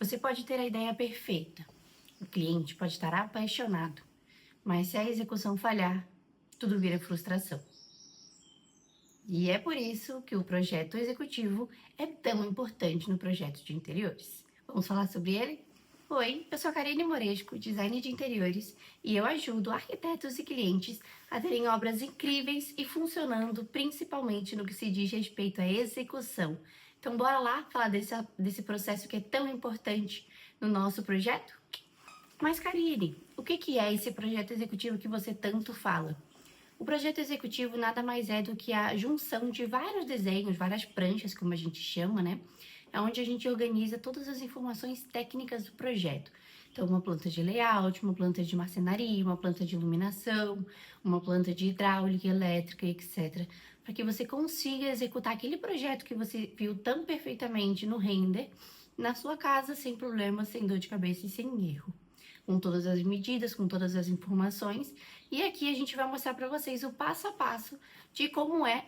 Você pode ter a ideia perfeita, o cliente pode estar apaixonado, mas se a execução falhar, tudo vira frustração. E é por isso que o projeto executivo é tão importante no projeto de interiores. Vamos falar sobre ele? Oi, eu sou a Karine Moresco, designer de interiores, e eu ajudo arquitetos e clientes a terem obras incríveis e funcionando principalmente no que se diz respeito à execução. Então, bora lá falar desse processo que é tão importante no nosso projeto? Mas, Karine, o que é esse projeto executivo que você tanto fala? O projeto executivo nada mais é do que a junção de vários desenhos, várias pranchas, como a gente chama, né? É onde a gente organiza todas as informações técnicas do projeto. Então, uma planta de layout, uma planta de marcenaria, uma planta de iluminação, uma planta de hidráulica, elétrica, etc. Para que você consiga executar aquele projeto que você viu tão perfeitamente no render, na sua casa, sem problema, sem dor de cabeça e sem erro. Com todas as medidas, com todas as informações. E aqui a gente vai mostrar para vocês o passo a passo de como é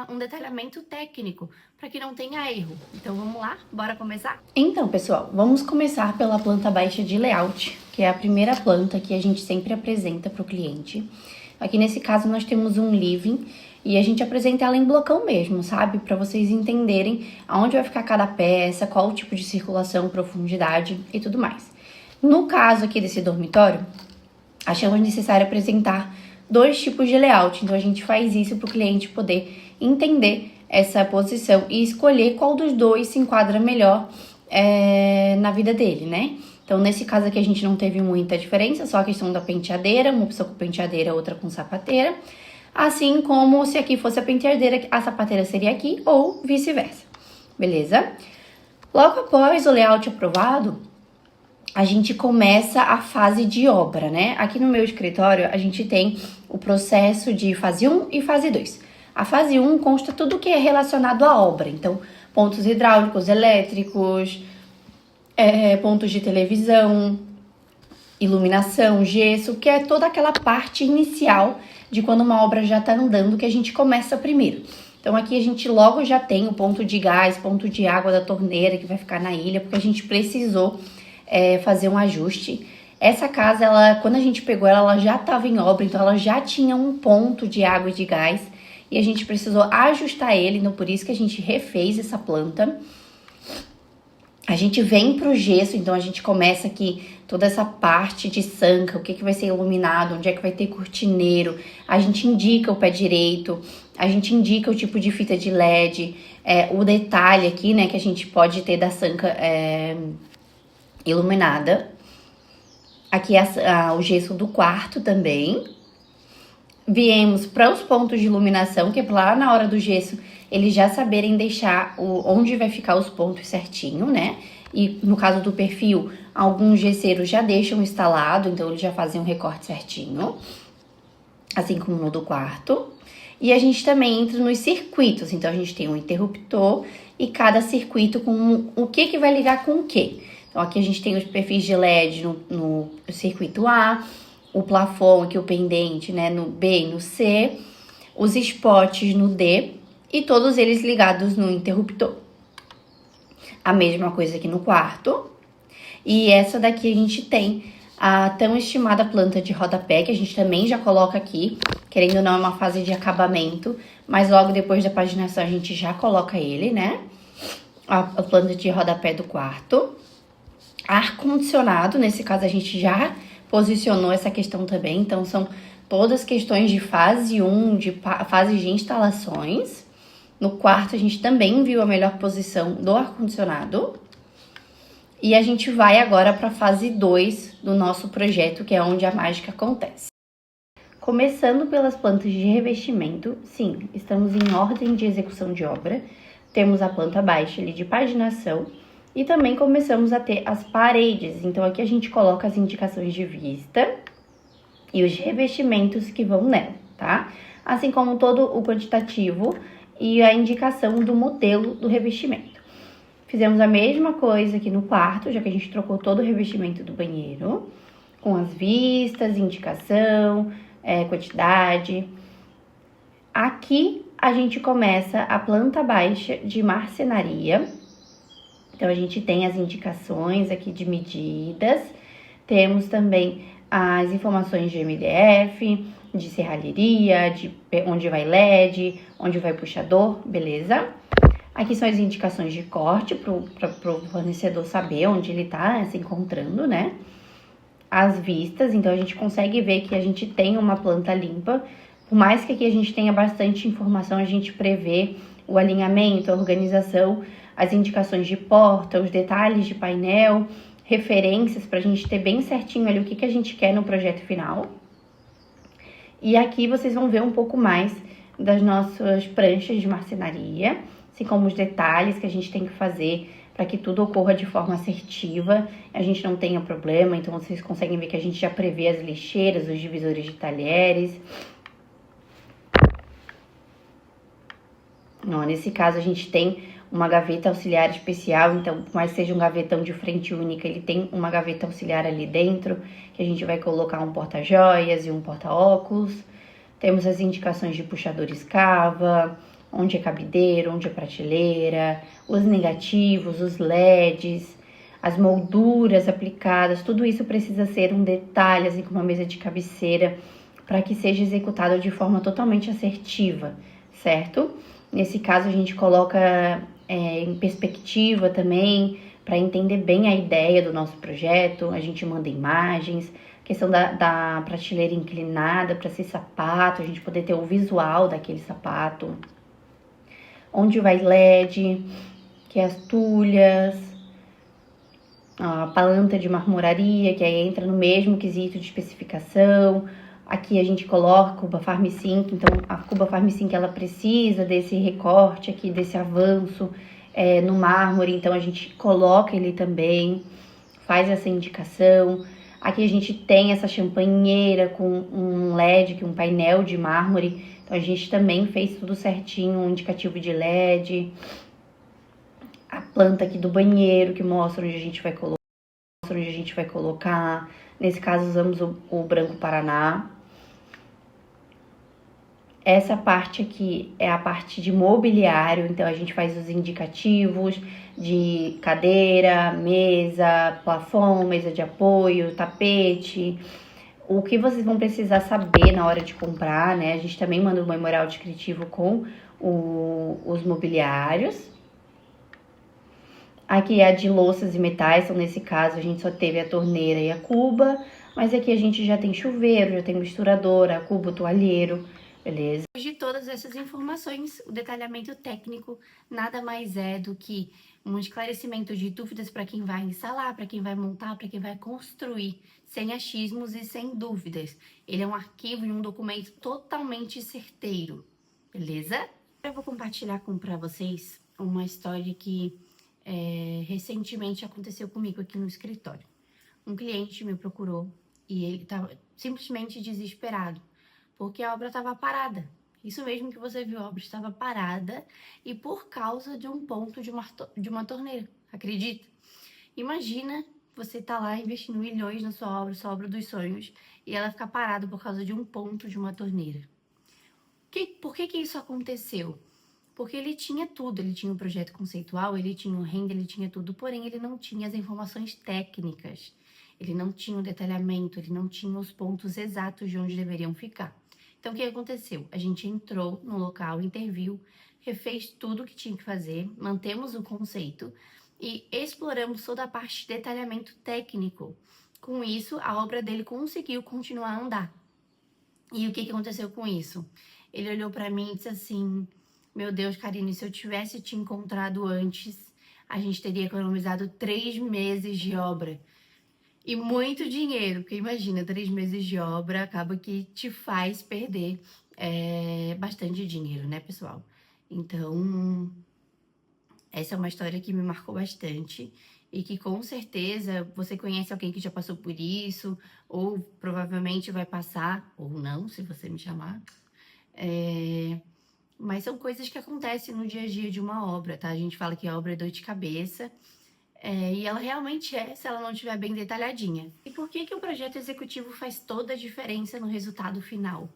um detalhamento técnico, para que não tenha erro. Então vamos lá, bora começar? Então, pessoal, vamos começar pela planta baixa de layout, que é a primeira planta que a gente sempre apresenta para o cliente. Aqui nesse caso nós temos um living e a gente apresenta ela em blocão mesmo, sabe? Para vocês entenderem aonde vai ficar cada peça, qual o tipo de circulação, profundidade e tudo mais. No caso aqui desse dormitório, achamos necessário apresentar dois tipos de layout. Então, a gente faz isso para o cliente poder entender essa posição e escolher qual dos dois se enquadra melhor na vida dele, né? Então, nesse caso aqui, a gente não teve muita diferença, só a questão da penteadeira, uma opção com penteadeira, outra com sapateira. Assim como se aqui fosse a penteadeira, a sapateira seria aqui ou vice-versa, beleza? Logo após o layout aprovado, a gente começa a fase de obra, né? Aqui no meu escritório, a gente tem o processo de fase 1 e fase 2. A fase 1 consta tudo que é relacionado à obra. Então, pontos hidráulicos, elétricos, pontos de televisão, iluminação, gesso, que é toda aquela parte inicial de quando uma obra já tá andando, que a gente começa primeiro. Então, aqui a gente logo já tem o ponto de gás, ponto de água da torneira que vai ficar na ilha, porque a gente precisou fazer um ajuste. Essa casa, quando a gente pegou ela já estava em obra, então ela já tinha um ponto de água e de gás e a gente precisou ajustar ele, então por isso que a gente refez essa planta. A gente vem pro gesso, então a gente começa aqui toda essa parte de sanca, o que vai ser iluminado, onde é que vai ter cortineiro, a gente indica o pé direito, a gente indica o tipo de fita de LED, o detalhe aqui, né, que a gente pode ter da sanca iluminada. Aqui o gesso do quarto também. Viemos para os pontos de iluminação, que é lá na hora do gesso eles já saberem deixar onde vai ficar os pontos certinho, né? E no caso do perfil, alguns gesseiros já deixam instalado, então eles já fazem um recorte certinho, assim como no do quarto. E a gente também entra nos circuitos, então a gente tem um interruptor e cada circuito com o que vai ligar com o que. Então, aqui a gente tem os perfis de LED no circuito A, o plafond aqui, o pendente, né, no B e no C, os spots no D e todos eles ligados no interruptor. A mesma coisa aqui no quarto. E essa daqui a gente tem a tão estimada planta de rodapé, que a gente também já coloca aqui, querendo ou não, é uma fase de acabamento, mas logo depois da paginação a gente já coloca ele, né? A planta de rodapé do quarto. Ar-condicionado, nesse caso a gente já posicionou essa questão também, então são todas questões de fase 1, de fase de instalações. No quarto a gente também viu a melhor posição do ar-condicionado. E a gente vai agora para a fase 2 do nosso projeto, que é onde a mágica acontece. Começando pelas plantas de revestimento, sim, estamos em ordem de execução de obra. Temos a planta baixa ali de paginação. E também começamos a ter as paredes. Então, aqui a gente coloca as indicações de vista e os revestimentos que vão nela, tá? Assim como todo o quantitativo e a indicação do modelo do revestimento. Fizemos a mesma coisa aqui no quarto, já que a gente trocou todo o revestimento do banheiro, com as vistas, indicação, quantidade. Aqui a gente começa a planta baixa de marcenaria. Então, a gente tem as indicações aqui de medidas, temos também as informações de MDF, de serralheria, de onde vai LED, onde vai puxador, beleza? Aqui são as indicações de corte para o fornecedor saber onde ele está se encontrando, né? As vistas, então a gente consegue ver que a gente tem uma planta limpa. Por mais que aqui a gente tenha bastante informação, a gente prevê o alinhamento, a organização, as indicações de porta, os detalhes de painel, referências para a gente ter bem certinho ali o que a gente quer no projeto final. E aqui vocês vão ver um pouco mais das nossas pranchas de marcenaria, assim como os detalhes que a gente tem que fazer para que tudo ocorra de forma assertiva, a gente não tenha problema. Então vocês conseguem ver que a gente já prevê as lixeiras, os divisores de talheres. Nesse caso a gente tem uma gaveta auxiliar especial, então por mais que seja um gavetão de frente única, ele tem uma gaveta auxiliar ali dentro, que a gente vai colocar um porta-joias e um porta-óculos. Temos as indicações de puxador escava, onde é cabideiro, onde é prateleira, os negativos, os LEDs, as molduras aplicadas, tudo isso precisa ser um detalhe, assim como uma mesa de cabeceira, para que seja executado de forma totalmente assertiva, certo? Nesse caso a gente coloca em perspectiva também, para entender bem a ideia do nosso projeto, a gente manda imagens, questão da prateleira inclinada para ser sapato, a gente poder ter o visual daquele sapato. Onde vai LED, que é as tulhas, a palanta de marmoraria, que aí entra no mesmo quesito de especificação. Aqui a gente coloca a Cuba Farm Sync, então a Cuba Farm Sync ela precisa desse recorte aqui, desse avanço no mármore, então a gente coloca ele também, faz essa indicação. Aqui a gente tem essa champanheira com um LED, que é um painel de mármore, então a gente também fez tudo certinho, um indicativo de LED. A planta aqui do banheiro, que mostra onde a gente vai colocar. Nesse caso usamos o branco Paraná. Essa parte aqui é a parte de mobiliário, então a gente faz os indicativos de cadeira, mesa, plafond, mesa de apoio, tapete. O que vocês vão precisar saber na hora de comprar, né? A gente também manda um memorial descritivo com os mobiliários. Aqui é a de louças e metais, então nesse caso a gente só teve a torneira e a cuba, mas aqui a gente já tem chuveiro, já tem misturadora, cubo, toalheiro, beleza? Depois de todas essas informações, o detalhamento técnico nada mais é do que um esclarecimento de dúvidas para quem vai instalar, para quem vai montar, para quem vai construir, sem achismos e sem dúvidas. Ele é um arquivo e um documento totalmente certeiro, beleza? Eu vou compartilhar para vocês uma história que recentemente aconteceu comigo aqui no escritório. Um cliente me procurou e ele estava simplesmente desesperado, porque a obra estava parada. Isso mesmo que você viu, a obra estava parada e por causa de um ponto de uma torneira, acredita? Imagina você tá lá investindo milhões na sua obra dos sonhos, e ela ficar parada por causa de um ponto de uma torneira. Por que isso aconteceu? Porque ele tinha tudo, ele tinha o projeto conceitual, ele tinha o render, ele tinha tudo, porém ele não tinha as informações técnicas, ele não tinha o detalhamento, ele não tinha os pontos exatos de onde deveriam ficar. Então o que aconteceu? A gente entrou no local, interviu, refez tudo o que tinha que fazer, mantemos o conceito e exploramos toda a parte de detalhamento técnico. Com isso, a obra dele conseguiu continuar a andar. E o que aconteceu com isso? Ele olhou para mim e disse assim: meu Deus, Karine, se eu tivesse te encontrado antes, a gente teria economizado 3 meses de obra. E muito dinheiro, porque imagina, 3 meses de obra acaba que te faz perder bastante dinheiro, né, pessoal? Então, essa é uma história que me marcou bastante e que com certeza você conhece alguém que já passou por isso, ou provavelmente vai passar, ou não, se você me chamar. Mas são coisas que acontecem no dia a dia de uma obra, tá? A gente fala que a obra é dor de cabeça, e ela realmente é, se ela não estiver bem detalhadinha. E por que o projeto executivo faz toda a diferença no resultado final?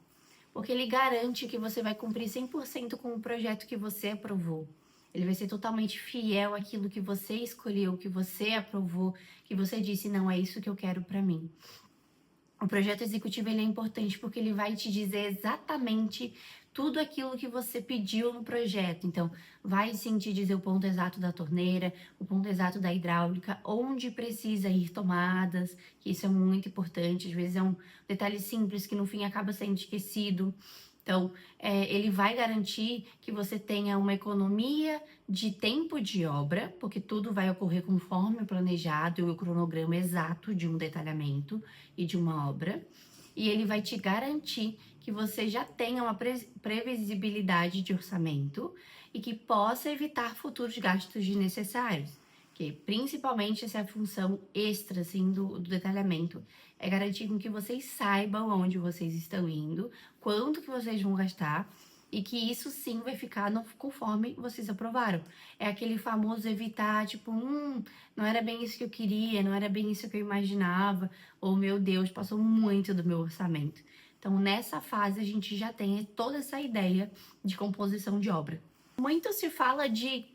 Porque ele garante que você vai cumprir 100% com o projeto que você aprovou. Ele vai ser totalmente fiel àquilo que você escolheu, que você aprovou, que você disse, não, é isso que eu quero para mim. O projeto executivo ele é importante porque ele vai te dizer exatamente tudo aquilo que você pediu no projeto. Então, vai sim te dizer o ponto exato da torneira, o ponto exato da hidráulica, onde precisa ir tomadas, que isso é muito importante. Às vezes é um detalhe simples que no fim acaba sendo esquecido. Então, ele vai garantir que você tenha uma economia de tempo de obra, porque tudo vai ocorrer conforme o planejado e o cronograma exato de um detalhamento e de uma obra. E ele vai te garantir que você já tenha uma previsibilidade de orçamento e que possa evitar futuros gastos desnecessários. Que principalmente essa é a função extra assim, do detalhamento. É garantir com que vocês saibam onde vocês estão indo, quanto que vocês vão gastar e que isso sim vai ficar conforme vocês aprovaram. É aquele famoso evitar, tipo, não era bem isso que eu queria, não era bem isso que eu imaginava, ou meu Deus, passou muito do meu orçamento. Então, nessa fase, a gente já tem toda essa ideia de composição de obra. Muito se fala de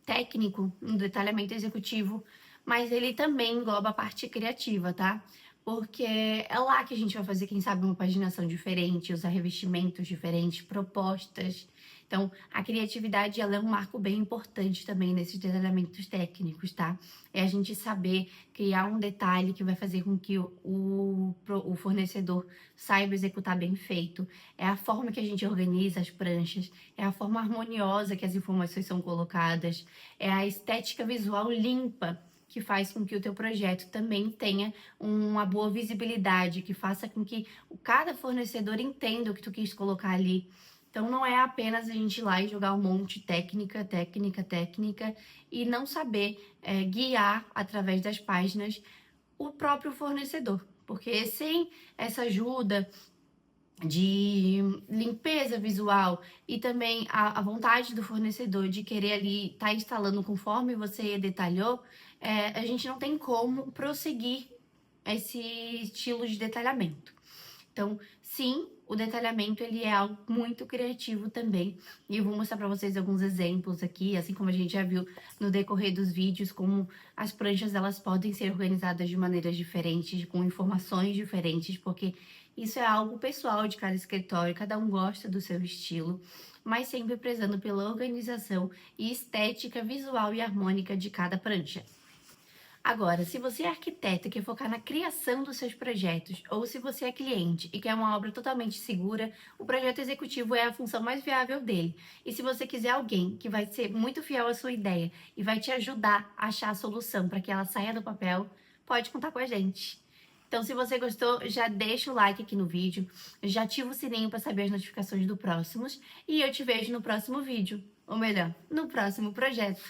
técnico no detalhamento executivo, mas ele também engloba a parte criativa, tá? Porque é lá que a gente vai fazer, quem sabe, uma paginação diferente, usar revestimentos diferentes, propostas. Então, a criatividade, ela é um marco bem importante também nesses detalhamentos técnicos, tá? É a gente saber criar um detalhe que vai fazer com que o fornecedor saiba executar bem feito. É a forma que a gente organiza as pranchas, é a forma harmoniosa que as informações são colocadas, é a estética visual limpa que faz com que o teu projeto também tenha uma boa visibilidade, que faça com que cada fornecedor entenda o que tu quis colocar ali. Então, não é apenas a gente ir lá e jogar um monte de técnica e não saber guiar através das páginas o próprio fornecedor. Porque sem essa ajuda de limpeza visual e também a vontade do fornecedor de querer ali estar instalando conforme você detalhou, a gente não tem como prosseguir esse estilo de detalhamento. Então, sim, o detalhamento ele é algo muito criativo também. E eu vou mostrar para vocês alguns exemplos aqui, assim como a gente já viu no decorrer dos vídeos, como as pranchas elas podem ser organizadas de maneiras diferentes, com informações diferentes, porque isso é algo pessoal de cada escritório, cada um gosta do seu estilo, mas sempre prezando pela organização e estética visual e harmônica de cada prancha. Agora, se você é arquiteto e quer focar na criação dos seus projetos, ou se você é cliente e quer uma obra totalmente segura, o projeto executivo é a função mais viável dele. E se você quiser alguém que vai ser muito fiel à sua ideia e vai te ajudar a achar a solução para que ela saia do papel, pode contar com a gente. Então, se você gostou, já deixa o like aqui no vídeo, já ativa o sininho para saber as notificações do próximos e eu te vejo no próximo vídeo, ou melhor, no próximo projeto.